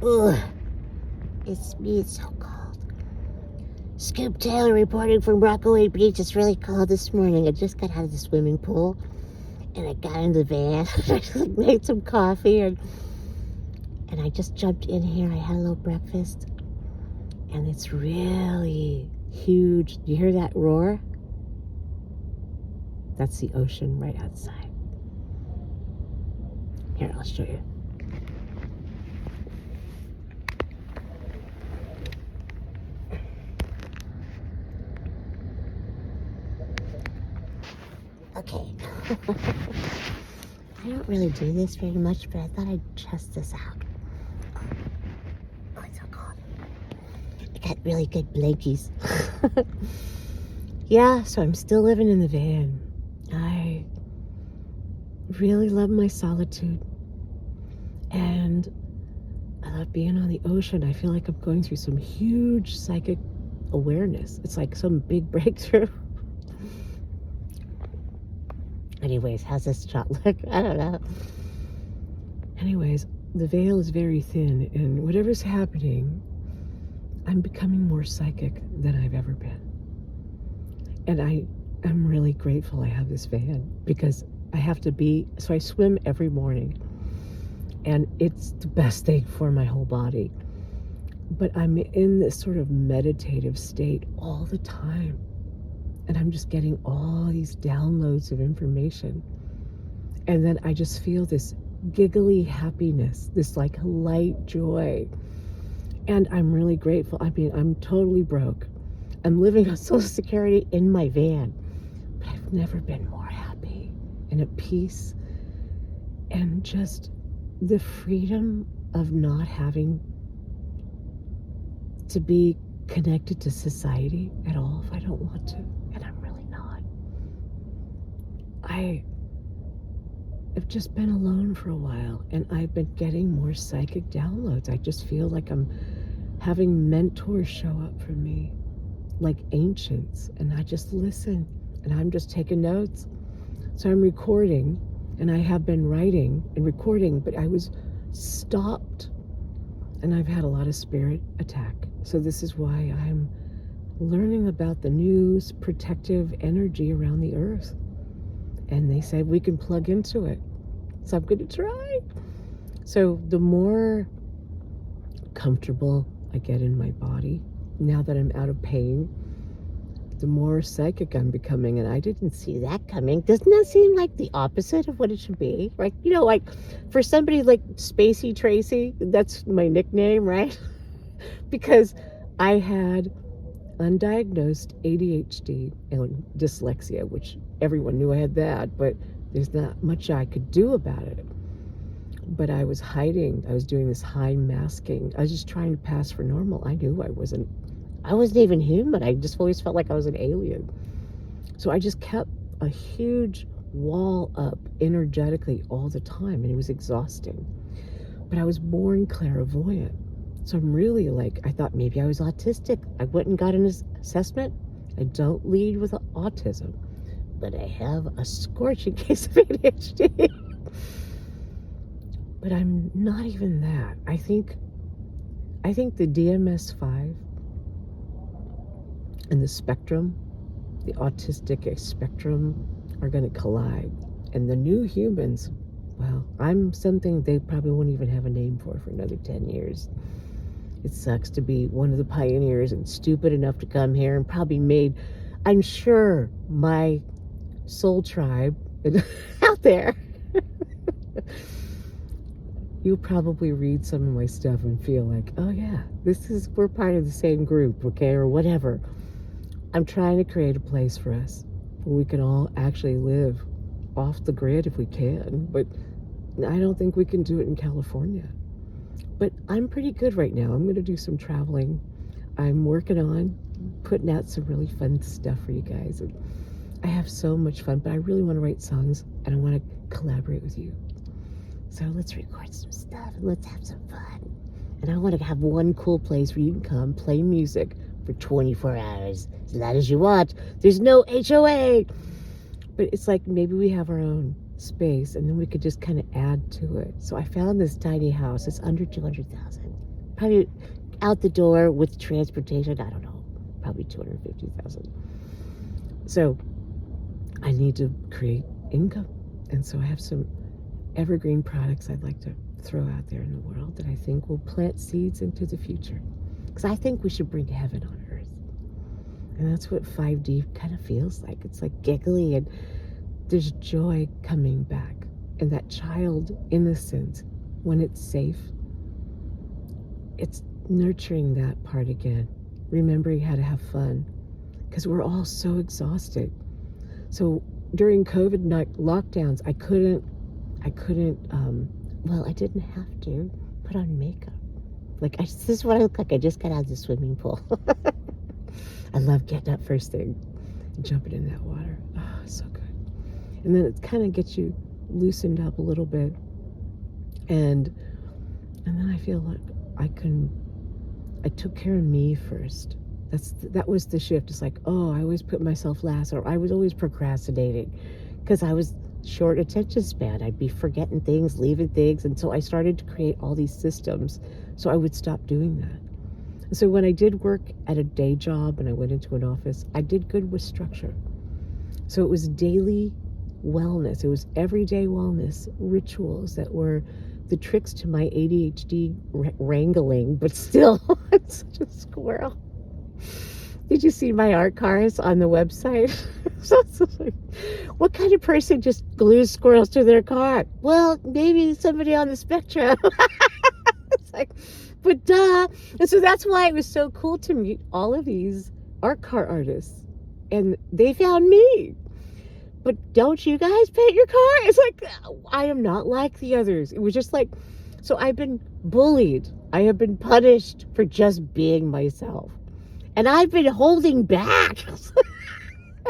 Ugh. It's me, it's so cold. Scoop Taylor reporting from Rockaway Beach. It's really cold this morning. I just got out of the swimming pool and I got in the van. I made some coffee and I just jumped in here. I had a little breakfast and it's really huge. Do you hear that roar? That's the ocean right outside. Here, I'll show you. Okay. I don't really do this very much, but I thought I'd test this out. Oh, it's so cold. I got really good blankies. Yeah, so I'm still living in the van. I really love my solitude. And I love being on the ocean. I feel like I'm going through some huge psychic awareness. It's like some big breakthrough. Anyways, how's this shot look? I don't know. Anyways, the veil is very thin, and whatever's happening, I'm becoming more psychic than I've ever been. And I'm really grateful I have this van because I have to be, so I swim every morning, and it's the best thing for my whole body. But I'm in this sort of meditative state all the time. And I'm just getting all these downloads of information. And then I just feel this giggly happiness, this like light joy. And I'm really grateful. I mean, I'm totally broke. I'm living on Social Security in my van. But I've never been more happy and at peace. And just the freedom of not having to be connected to society at all if I don't want to. And I'm really not. I have just been alone for a while and I've been getting more psychic downloads. I just feel like I'm having mentors show up for me, like ancients, and I just listen and I'm just taking notes. So I'm recording and I have been writing and recording, but I was stopped and I've had a lot of spirit attack. So this is why I'm learning about the new protective energy around the earth. And they said we can plug into it. So I'm going to try. So the more comfortable I get in my body, now that I'm out of pain, the more psychic I'm becoming. And I didn't see that coming. Doesn't that seem like the opposite of what it should be? Right? You know, like for somebody like Spacey Tracy, that's my nickname, right? Because I had undiagnosed ADHD and dyslexia, which everyone knew I had that, but there's not much I could do about it. But I was hiding. I was doing this high masking. I was just trying to pass for normal. I knew I wasn't even human. I just always felt like I was an alien. So I just kept a huge wall up energetically all the time, and it was exhausting. But I was born clairvoyant. So I'm really like, I thought maybe I was autistic. I went and got an assessment. I don't lead with autism, but I have a scorching case of ADHD. But I'm not even that. I think the DMS-5 and the spectrum, the autistic spectrum, are going to collide. And the new humans, well, I'm something they probably won't even have a name for another 10 years. It sucks to be one of the pioneers and stupid enough to come here and probably made, I'm sure, my soul tribe out there. You'll probably read some of my stuff and feel like, oh yeah, we're part of the same group, okay, or whatever. I'm trying to create a place for us where we can all actually live off the grid if we can, but I don't think we can do it in California. But I'm pretty good right now. I'm going to do some traveling. I'm working on putting out some really fun stuff for you guys. And I have so much fun, but I really want to write songs and I want to collaborate with you. So let's record some stuff and let's have some fun. And I want to have one cool place where you can come play music for 24 hours, as loud as you want. There's no HOA. But it's like maybe we have our own space and then we could just kind of add to it. So I found this tiny house. It's under 200,000. probably out the door with transportation, I don't know, probably 250,000. So I need to create income. And so I have some evergreen products I'd like to throw out there in the world that I think will plant seeds into the future. Because I think we should bring heaven on earth. And that's what 5D kind of feels like. It's like giggly and there's joy coming back. And that child innocence, when it's safe, it's nurturing that part again. Remembering how to have fun. Because we're all so exhausted. So during COVID lockdowns, I couldn't, well, I didn't have to put on makeup. Like, this is what I look like. I just got out of the swimming pool. I love getting up first thing and jumping in that water. Oh, so good. And then it kind of gets you loosened up a little bit. And then I feel like I took care of me first. That was the shift. It's like, oh, I always put myself last, or I was always procrastinating because I was short attention span. I'd be forgetting things, leaving things. And so I started to create all these systems so I would stop doing that. And so when I did work at a day job and I went into an office, I did good with structure. So it was daily wellness. It was everyday wellness rituals that were the tricks to my ADHD wrangling, but still, I'm such a squirrel. Did you see my art cars on the website? So it's like, what kind of person just glues squirrels to their car? Well, maybe somebody on the spectrum. It's like, but duh. And so that's why it was so cool to meet all of these art car artists. And they found me. But don't you guys paint your car? It's like, I am not like the others. It was just like, so I've been bullied. I have been punished for just being myself. And I've been holding back.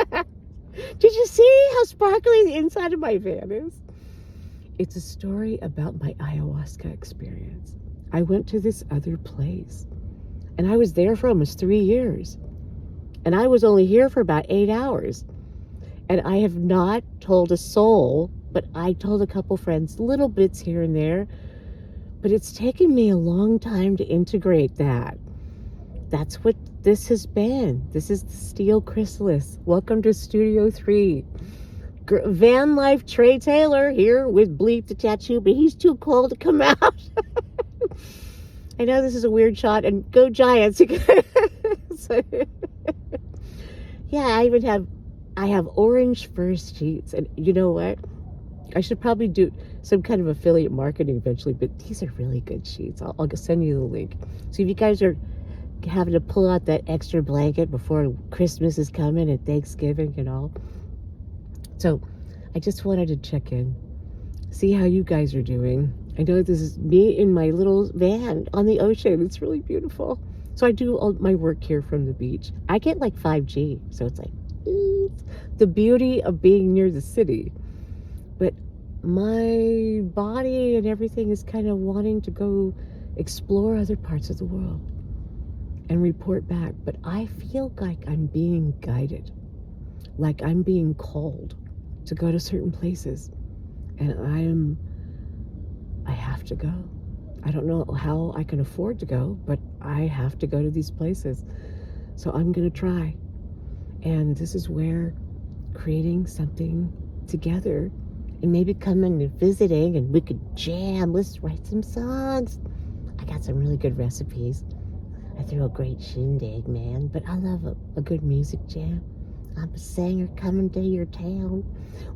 Did you see how sparkly the inside of my van is? It's a story about my ayahuasca experience. I went to this other place. And I was there for almost 3 years. And I was only here for about 8 hours. And I have not told a soul, but I told a couple friends little bits here and there. But it's taken me a long time to integrate that. That's what this has been. This is the Steel Chrysalis. Welcome to Studio 3. Van Life Tré Taylor here with Bleep the Tattoo, but he's too cold to come out. I know this is a weird shot, and go Giants. So, yeah, I have orange fur sheets, and you know what? I should probably do some kind of affiliate marketing eventually, but these are really good sheets. I'll send you the link. So if you guys are having to pull out that extra blanket before Christmas is coming and Thanksgiving and all. So I just wanted to check in, see how you guys are doing. I know this is me in my little van on the ocean. It's really beautiful. So I do all my work here from the beach. I get like 5G, so it's like the beauty of being near the city. But my body and everything is kind of wanting to go explore other parts of the world and report back. But I feel like I'm being guided, like I'm being called to go to certain places. And I have to go. I don't know how I can afford to go, but I have to go to these places. So I'm going to try. And this is where creating something together and maybe coming and visiting and we could jam. Let's write some songs. I got some really good recipes. I threw a great shindig, man, but I love a good music jam. I'm a singer coming to your town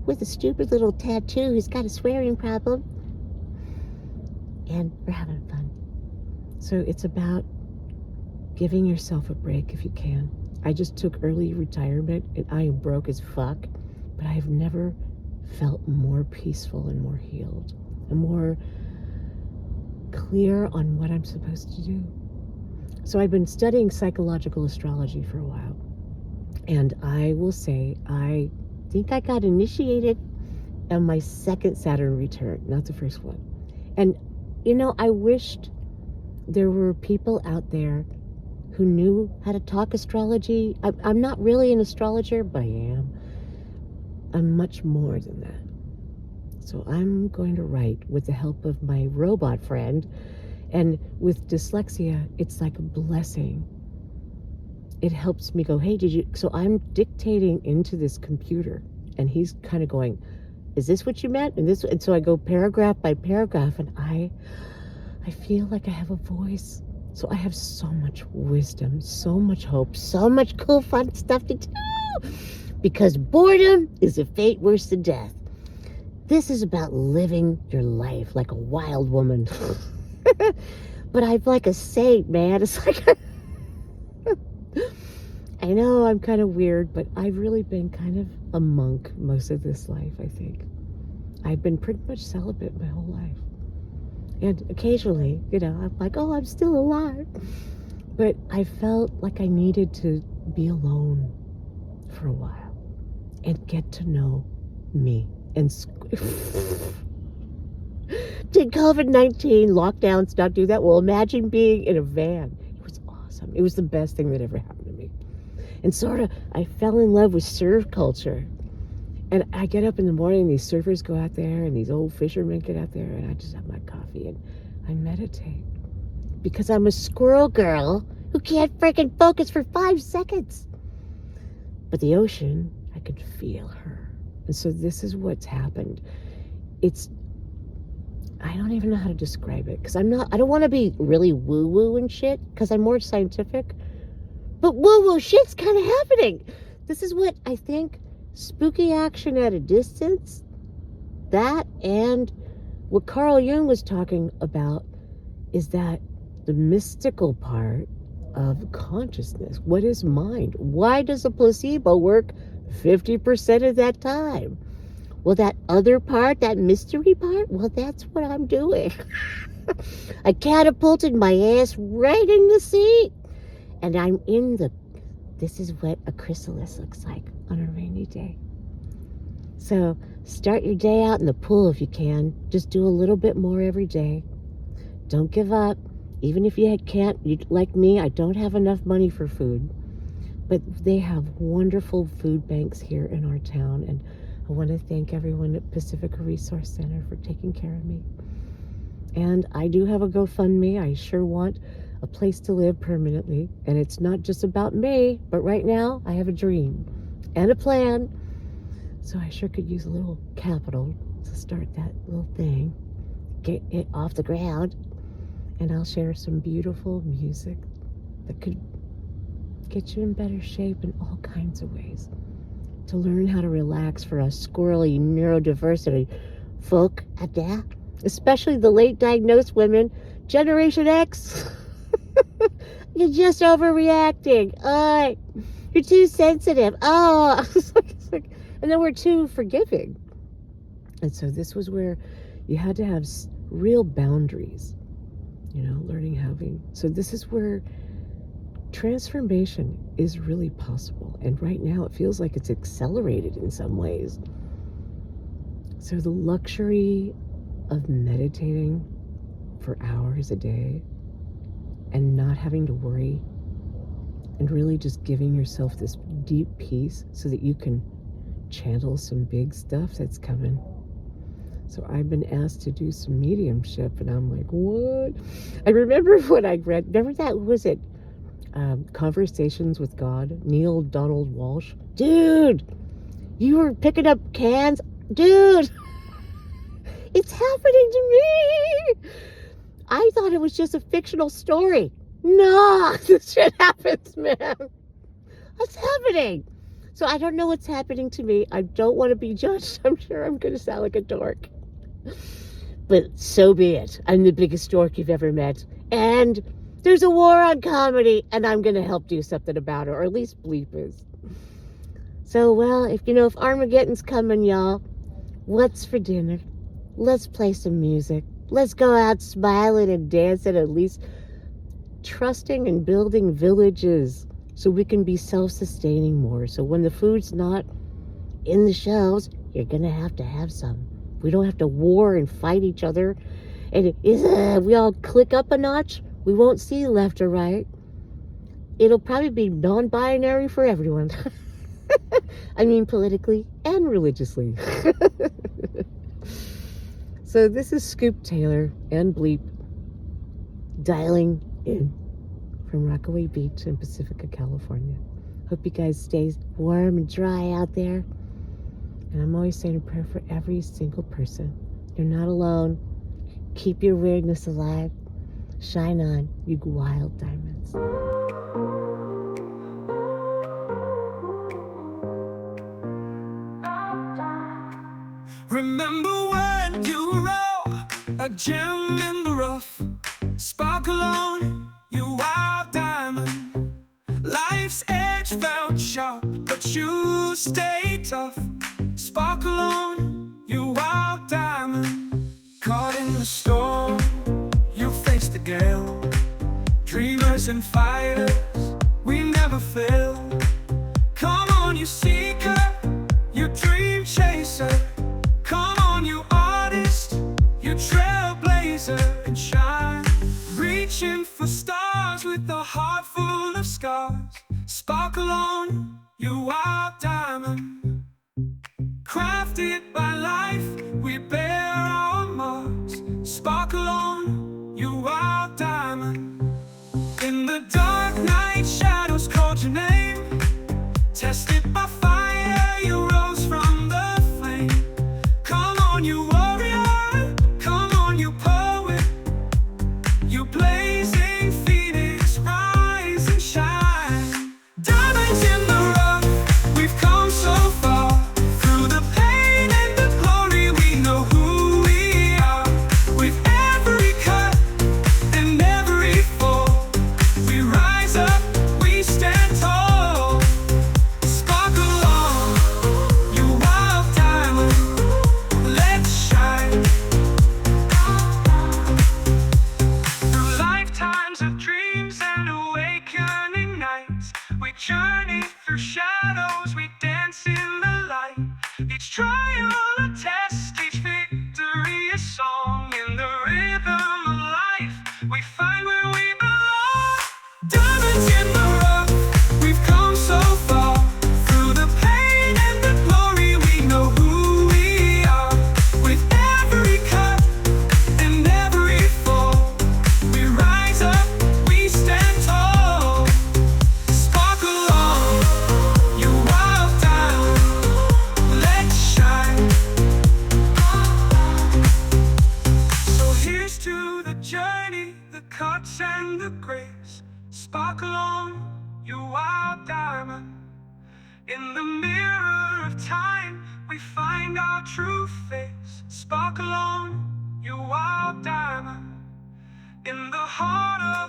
with a stupid little tattoo who's got a swearing problem. And we're having fun. So it's about giving yourself a break if you can. I just took early retirement and I am broke as fuck, but I have never felt more peaceful and more healed and more clear on what I'm supposed to do. So I've been studying psychological astrology for a while. And I will say, I think I got initiated on my second Saturn return, not the first one. And, you know, I wished there were people out there who knew how to talk astrology. I'm not really an astrologer, but I am. I'm much more than that. So I'm going to write with the help of my robot friend And with dyslexia, it's like a blessing. It helps me go, hey, so I'm dictating into this computer, and he's kind of going, is this what you meant? And so I go paragraph by paragraph, and I feel like I have a voice. So I have so much wisdom, so much hope, so much cool, fun stuff to do. Because boredom is a fate worse than death. This is about living your life like a wild woman. But I'm like a saint, man. It's like, I know I'm kind of weird, but I've really been kind of a monk most of this life, I think. I've been pretty much celibate my whole life. And occasionally, I'm like, oh, I'm still alive. But I felt like I needed to be alone for a while and get to know me. And did COVID-19 lockdowns not do that? Well, imagine being in a van. It was awesome. It was the best thing that ever happened to me. And sort of, I fell in love with surf culture. And I get up in the morning, these surfers go out there, and these old fishermen get out there, and I just have my coffee, and I meditate. Because I'm a squirrel girl who can't freaking focus for 5 seconds. But the ocean, I could feel her. And so this is what's happened. I don't even know how to describe it, because I don't want to be really woo-woo and shit, because I'm more scientific. But woo-woo shit's kind of happening. This is what I think spooky action at a distance, that and what Carl Jung was talking about is that the mystical part of consciousness. What is mind? Why does a placebo work 50% of that time? Well, that other part, that mystery part, well, that's what I'm doing. I catapulted my ass right in the seat, and I'm in this is what a chrysalis looks like on a rainy day. So start your day out in the pool if you can. Just do a little bit more every day. Don't give up. Even if you can't, like me, I don't have enough money for food. But they have wonderful food banks here in our town. And I want to thank everyone at Pacifica Resource Center for taking care of me. And I do have a GoFundMe. I sure want a place to live permanently. And it's not just about me, but right now I have a dream and a plan. So I sure could use a little capital to start that little thing, get it off the ground. And I'll share some beautiful music that could get you in better shape in all kinds of ways. To learn how to relax for us squirrely neurodiversity folk at that, especially the late diagnosed women, Generation X. You're just overreacting. You're too sensitive. It's like, and then we're too forgiving. And so this was where you had to have real boundaries, learning so this is where transformation is really possible. And right now it feels like it's accelerated in some ways. So the luxury of meditating for hours a day and not having to worry and really just giving yourself this deep peace so that you can channel some big stuff that's coming. So I've been asked to do some mediumship, and I'm like, what? I remember what I read. Remember that, was it Conversations with God? Neil Donald Walsh. Dude, you were picking up cans. Dude, it's happening to me. I thought it was just a fictional story. No, this shit happens, man. What's happening? So I don't know what's happening to me. I don't want to be judged. I'm sure I'm going to sound like a dork. But so be it. I'm the biggest dork you've ever met. And there's a war on comedy, and I'm going to help do something about it, or at least Bleep is. So, well, if Armageddon's coming, y'all, what's for dinner? Let's play some music. Let's go out smiling and dancing, at least trusting and building villages so we can be self-sustaining more. So when the food's not in the shelves, you're going to have some. We don't have to war and fight each other. And we all click up a notch. We won't see left or right. It'll probably be non-binary for everyone. I mean, politically and religiously. So this is Scoop Taylor and Bleep dialing in from Rockaway Beach in Pacifica, California. Hope you guys stay warm and dry out there. And I'm always saying a prayer for every single person. You're not alone. Keep your weirdness alive. Shine on, you wild diamonds. Remember when you were a gem in the rough, sparkle on, you wild diamond. Life's edge felt sharp, but you stayed tough. Sparkle on, you wild diamond. Caught in the storm, you faced the gale. Dreamers and fighters, we never fail. Come on, you seeker, you dream chaser. Come on, you artist, you trailblazer, and shine. Reaching for stars with a heart full of scars. Sparkle on, you wild diamond. Crafted by life, we bear our marks. Sparkle on, you wild diamond. In the dark night, shadows called your name. Tested by fire, you rose from the flame. Come on, you warrior, come on, you poet. You blazing phoenix, rise and shine. Diamonds in the rough, we've come so far. Through the pain and the glory, we know who we are. With every cut and every fall, we rise up, we stand tall. Sparkle on, you wild diamond, let's shine. Through lifetimes of dreams and awakening nights, we journey through shadows, we dance in the light. Each trial a test, each victory a song. In the rhythm of life, we find where we belong. Diamonds in the rough, we've come so far. Through the pain and the glory, we know who we are. With every cut and every fall, we rise up, we stand tall. Sparkle on, you wild diamond, let's shine. So here's to the journey, the cuts and the grace. Sparkle on, you wild diamond. In the mirror of time, we find our true face. Sparkle on, you wild diamond. In the heart of